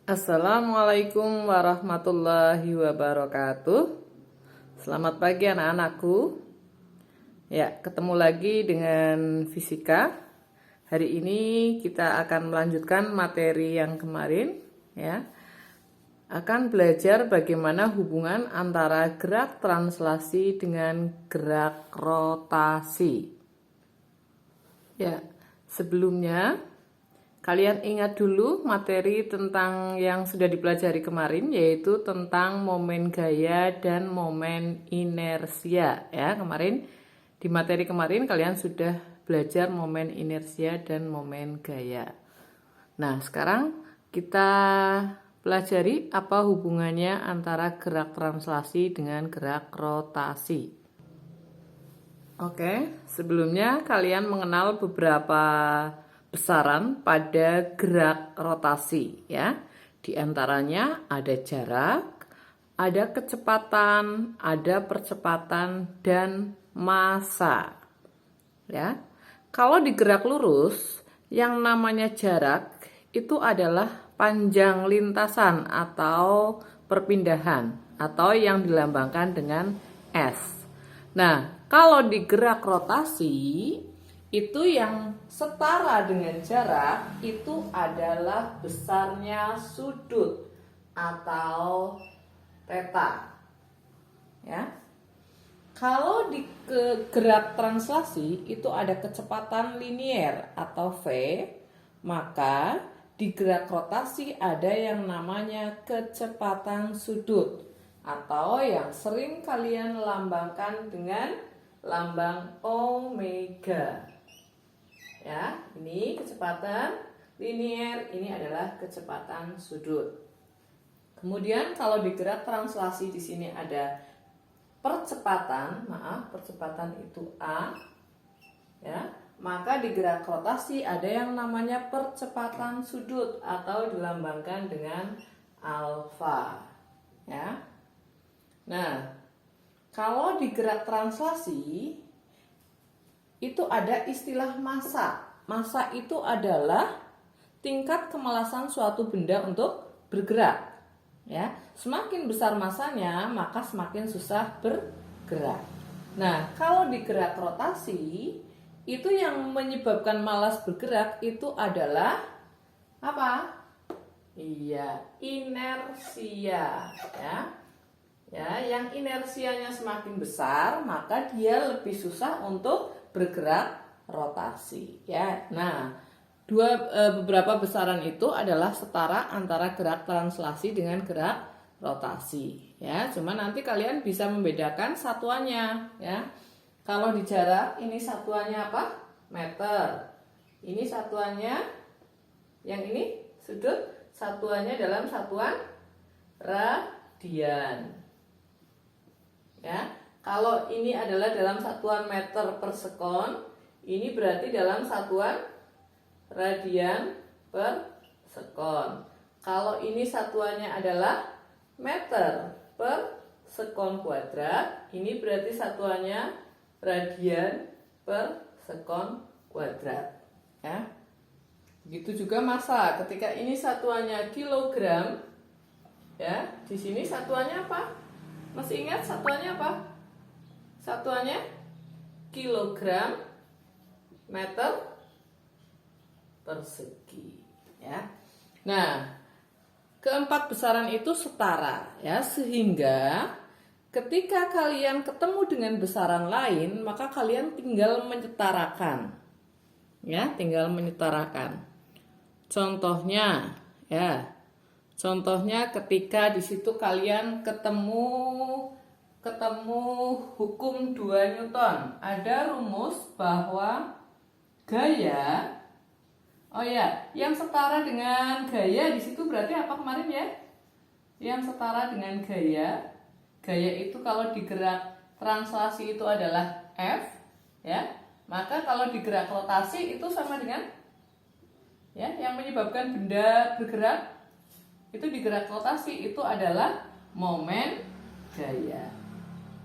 Assalamualaikum warahmatullahi wabarakatuh. Selamat pagi anak-anakku. Ya, ketemu lagi dengan fisika. Hari ini kita akan melanjutkan materi yang kemarin, ya. Akan belajar bagaimana hubungan antara gerak translasi dengan gerak rotasi. Ya, sebelumnya kalian ingat dulu materi tentang yang sudah dipelajari kemarin, yaitu tentang momen gaya dan momen inersia. Ya, kemarin di materi kemarin kalian sudah belajar momen inersia dan momen gaya. Nah, sekarang kita pelajari apa hubungannya antara gerak translasi dengan gerak rotasi. Oke, sebelumnya kalian mengenal beberapa besaran pada gerak rotasi, ya. Di antaranya ada jarak, ada kecepatan, ada percepatan dan massa. Ya. Kalau di gerak lurus, yang namanya jarak itu adalah panjang lintasan atau perpindahan atau yang dilambangkan dengan S. Nah, kalau di gerak rotasi itu yang setara dengan jarak itu adalah besarnya sudut atau theta. Ya. Kalau di gerak translasi itu ada kecepatan linier atau V, maka di gerak rotasi ada yang namanya kecepatan sudut atau yang sering kalian lambangkan dengan lambang omega. Ya, ini kecepatan linier, ini adalah kecepatan sudut. Kemudian kalau di gerak translasi di sini ada percepatan, percepatan itu A, ya, maka di gerak rotasi ada yang namanya percepatan sudut atau dilambangkan dengan alfa. Ya. Nah, kalau di gerak translasi itu ada istilah massa. Massa itu adalah tingkat kemalasan suatu benda untuk bergerak. Ya, semakin besar massanya, maka semakin susah bergerak. Nah, kalau di gerak rotasi, itu yang menyebabkan malas bergerak itu adalah apa? Iya, inersia, ya. Ya, yang inersianya semakin besar, maka dia lebih susah untuk bergerak rotasi, ya. Nah, beberapa besaran itu adalah setara antara gerak translasi dengan gerak rotasi, ya. Cuma nanti kalian bisa membedakan satuannya, ya. Kalau di jarak ini satuannya apa? Meter. Ini satuannya, yang ini sudut, satuannya dalam satuan radian. Ya, kalau ini adalah dalam satuan meter per sekon, ini berarti dalam satuan radian per sekon. Kalau ini satuannya adalah meter per sekon kuadrat, ini berarti satuannya radian per sekon kuadrat. Ya. Begitu juga massa. Ketika ini satuannya kilogram, ya, di sini satuannya apa? Masih ingat satuannya apa? Satuannya kilogram meter persegi, ya. Nah, keempat besaran itu setara, ya, sehingga ketika kalian ketemu dengan besaran lain, maka kalian tinggal menyetarakan. Ya, tinggal menyetarakan. Contohnya, ya. Contohnya ketika di situ kalian ketemu hukum 2 Newton. Ada rumus bahwa gaya, oh ya, yang setara dengan gaya di situ berarti apa kemarin ya? Yang setara dengan gaya itu kalau di gerak translasi itu adalah F, ya. Maka kalau di gerak rotasi itu sama dengan, ya, yang menyebabkan benda bergerak itu di gerak rotasi itu adalah momen gaya.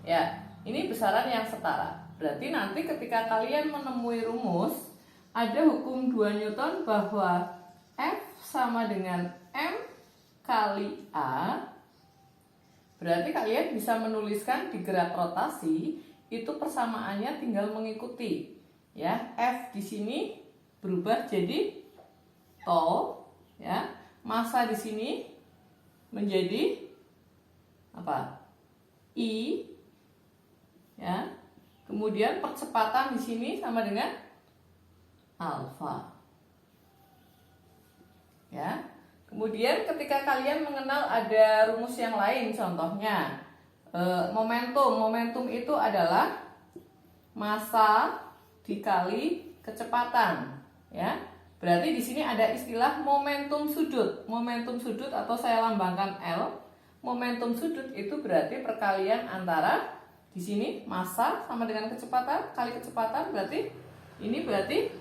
Ya, ini besaran yang setara. Berarti nanti ketika kalian menemui rumus, ada hukum 2 Newton bahwa F sama dengan M kali A, berarti kalian bisa menuliskan di gerak rotasi itu persamaannya tinggal mengikuti. Ya, F di sini berubah jadi to, ya. Massa di sini menjadi apa? I, ya. Kemudian percepatan di sini sama dengan alfa. Ya. Kemudian ketika kalian mengenal ada rumus yang lain, contohnya momentum itu adalah massa dikali kecepatan, ya. Berarti di sini ada istilah momentum sudut. Momentum sudut atau saya lambangkan L. Momentum sudut itu berarti perkalian antara di sini massa sama dengan kecepatan kali kecepatan, berarti ini berarti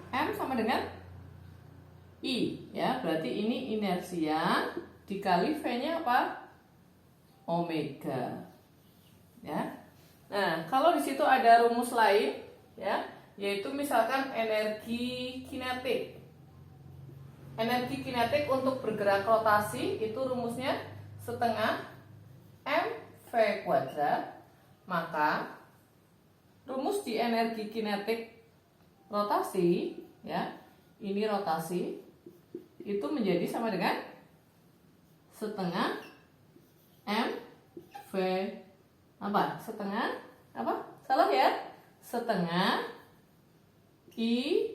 M sama dengan I, ya. Berarti ini inersia dikali V-nya apa? Omega. Ya. Nah, kalau di situ ada rumus lain, ya, yaitu misalkan energi kinetik. Energi kinetik untuk bergerak rotasi itu rumusnya setengah mv kuadrat. Maka rumus di energi kinetik rotasi, ya, ini rotasi itu menjadi sama dengan setengah mv apa? Setengah apa? Salah ya? Setengah I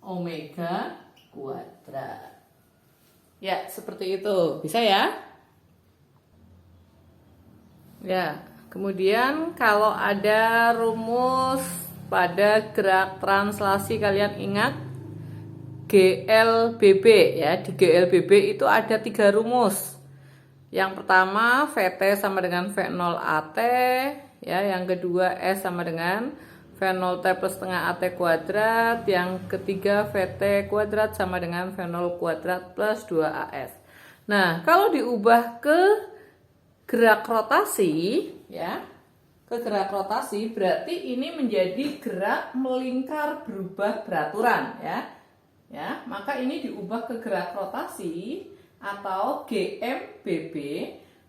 omega kuadrat. Ya, seperti itu. Bisa ya? Ya, kemudian kalau ada rumus pada gerak translasi, kalian ingat GLBB, ya. Di GLBB itu ada 3 rumus. Yang pertama VT sama dengan V0AT, ya. Yang kedua S sama dengan V0T plus setengah AT kuadrat. Yang ketiga VT kuadrat sama dengan V0 kuadrat plus 2AS. Nah, kalau diubah ke gerak rotasi, ya, ke gerak rotasi berarti ini menjadi gerak melingkar berubah beraturan, ya. Ya, maka ini diubah ke gerak rotasi atau GMBB,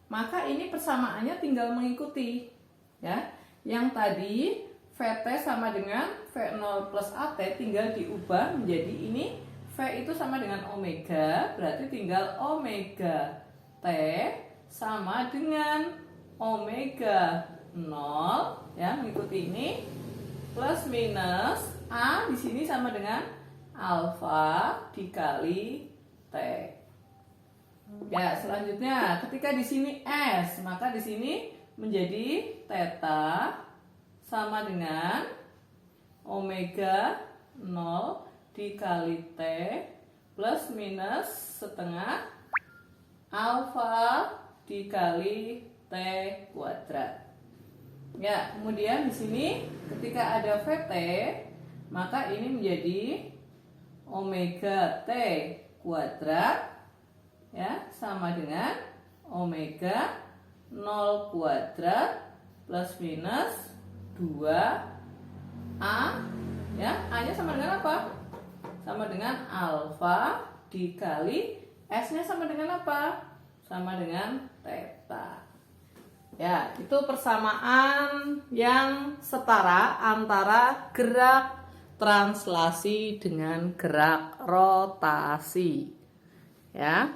maka ini persamaannya tinggal mengikuti, ya. Yang tadi VT sama dengan V0 plus AT tinggal diubah menjadi ini V itu sama dengan omega, berarti tinggal omega T sama dengan omega 0, ya, mengikuti ini plus minus A di sini sama dengan alfa dikali T. Ya, selanjutnya ketika di sini S, maka di sini menjadi theta sama dengan omega 0 dikali T plus minus setengah alfa dikali T kuadrat. Ya, kemudian di sini ketika ada VT, maka ini menjadi omega T kuadrat, ya, sama dengan omega 0 kuadrat plus minus 2A, ya. A-nya sama dengan apa? Sama dengan alfa dikali S-nya sama dengan apa? Sama dengan theta. Ya, itu persamaan yang setara antara gerak translasi dengan gerak rotasi. Ya.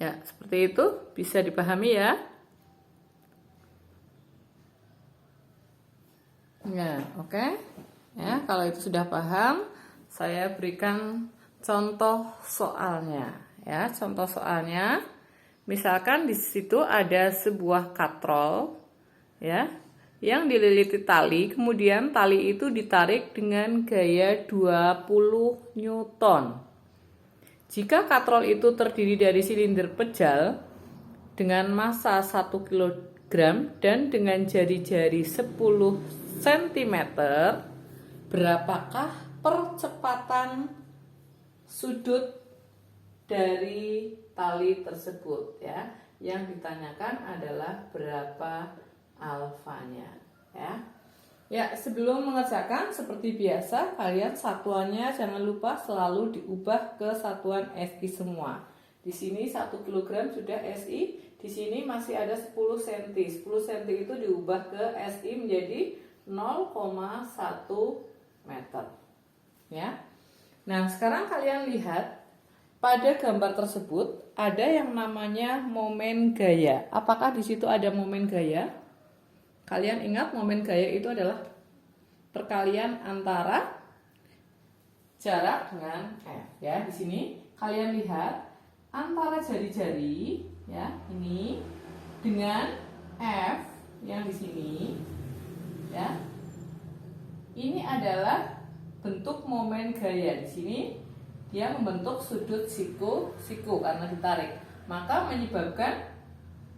Ya, seperti itu bisa dipahami ya. Ya, oke. Ya, kalau itu sudah paham, saya berikan contoh soalnya. Ya, contoh soalnya, misalkan di situ ada sebuah katrol, ya, yang dililiti tali, kemudian tali itu ditarik dengan gaya 20 Newton. Jika katrol itu terdiri dari silinder pejal dengan massa 1 kg dan dengan jari-jari 10 cm, berapakah percepatan sudut dari tali tersebut, ya? Yang ditanyakan adalah berapa alfanya, ya. Ya, sebelum mengerjakan seperti biasa, kalian satuannya jangan lupa selalu diubah ke satuan SI semua. Di sini 1 kg sudah SI, di sini masih ada 10 cm. 10 cm itu diubah ke SI menjadi 0,1 meter. Ya. Nah, sekarang kalian lihat pada gambar tersebut ada yang namanya momen gaya. Apakah di situ ada momen gaya? Kalian ingat momen gaya itu adalah perkalian antara jarak dengan F. Ya, di sini kalian lihat antara jari-jari ya, ini dengan F yang di sini ya. Ini adalah bentuk momen gaya. Di sini dia membentuk sudut siku karena ditarik. Maka menyebabkan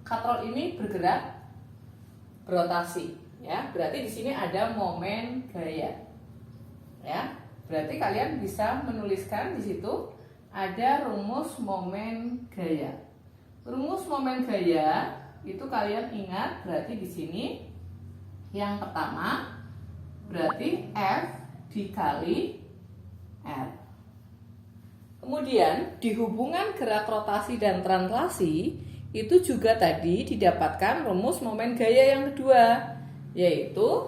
katrol ini bergerak berotasi, ya. Berarti di sini ada momen gaya, ya. Berarti kalian bisa menuliskan di situ ada rumus momen gaya. Rumus momen gaya itu kalian ingat berarti di sini yang pertama berarti F dikali R. Kemudian di hubungan gerak rotasi dan translasi itu juga tadi didapatkan rumus momen gaya yang kedua, yaitu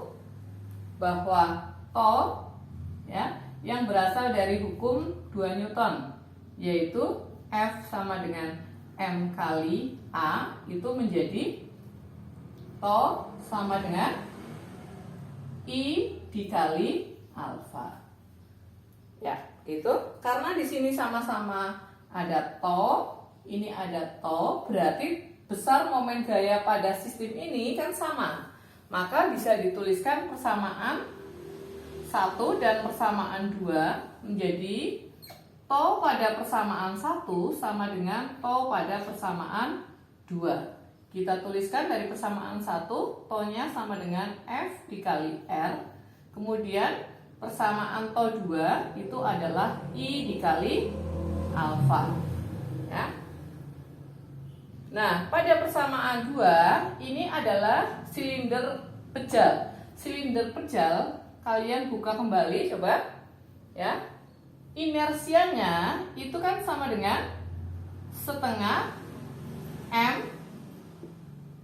bahwa T ya, yang berasal dari hukum 2 Newton, yaitu F sama dengan M kali A itu menjadi T sama dengan I dikali alfa. Ya, gitu. Karena di sini sama-sama ada T, ini ada T, berarti besar momen gaya pada sistem ini kan sama. Maka bisa dituliskan persamaan 1 dan persamaan 2 menjadi T pada persamaan 1 sama dengan T pada persamaan 2. Kita tuliskan dari persamaan 1, T-nya sama dengan F dikali R. Kemudian persamaan T2 itu adalah I dikali alfa. Ya. Nah, pada persamaan 2 ini adalah silinder pejal. Silinder pejal kalian buka kembali coba ya. Inersianya itu kan sama dengan setengah M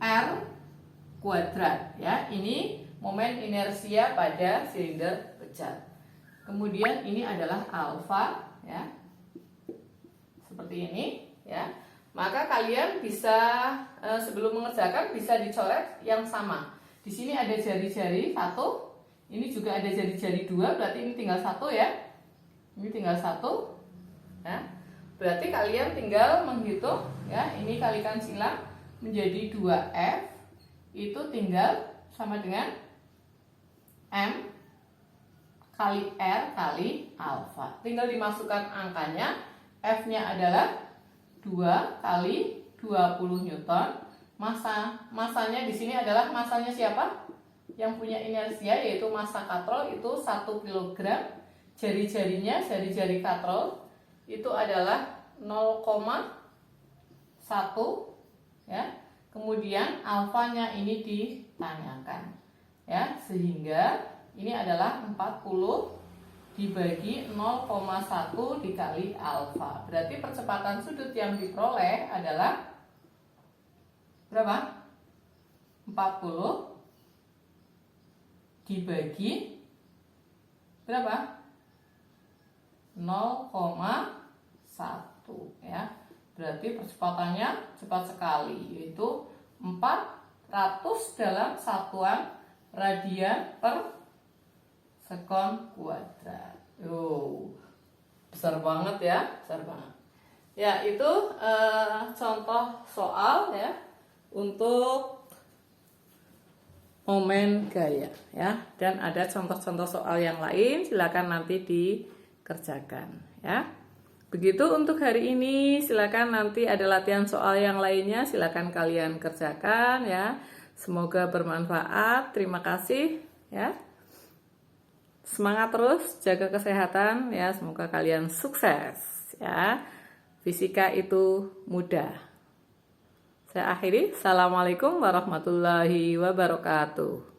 R kuadrat ya. Ini momen inersia pada silinder pejal. Kemudian ini adalah alfa ya. Seperti ini ya. Maka kalian bisa sebelum mengerjakan bisa dicoret yang sama. Di sini ada jari-jari 1, ini juga ada jari-jari 2, berarti ini tinggal 1 ya. Ini tinggal 1. Ya. Berarti kalian tinggal menghitung ya, ini kalikan silang menjadi 2F itu tinggal sama dengan M kali R kali alfa. Tinggal dimasukkan angkanya, F-nya adalah 2 kali 20 Newton. Masanya di sini adalah masanya siapa? Yang punya inersia, yaitu massa katrol itu 1 kg. Jari-jarinya, jari-jari katrol itu adalah 0,1 ya. Kemudian alfanya ini ditanyakan. Ya, sehingga ini adalah 40 dibagi 0,1 dikali alfa. Berarti percepatan sudut yang diperoleh adalah berapa? 40 dibagi berapa? 0,1 ya. Berarti percepatannya cepat sekali, yaitu 400 dalam satuan radian per sekon kuadrat. Besar banget ya, besar banget. Ya, itu contoh soal ya untuk momen gaya ya. Dan ada contoh-contoh soal yang lain, silakan nanti dikerjakan ya. Begitu untuk hari ini, silakan nanti ada latihan soal yang lainnya, silakan kalian kerjakan ya. Semoga bermanfaat. Terima kasih ya. Semangat terus, jaga kesehatan ya, semoga kalian sukses ya. Fisika itu mudah. Saya akhiri, assalamualaikum warahmatullahi wabarakatuh.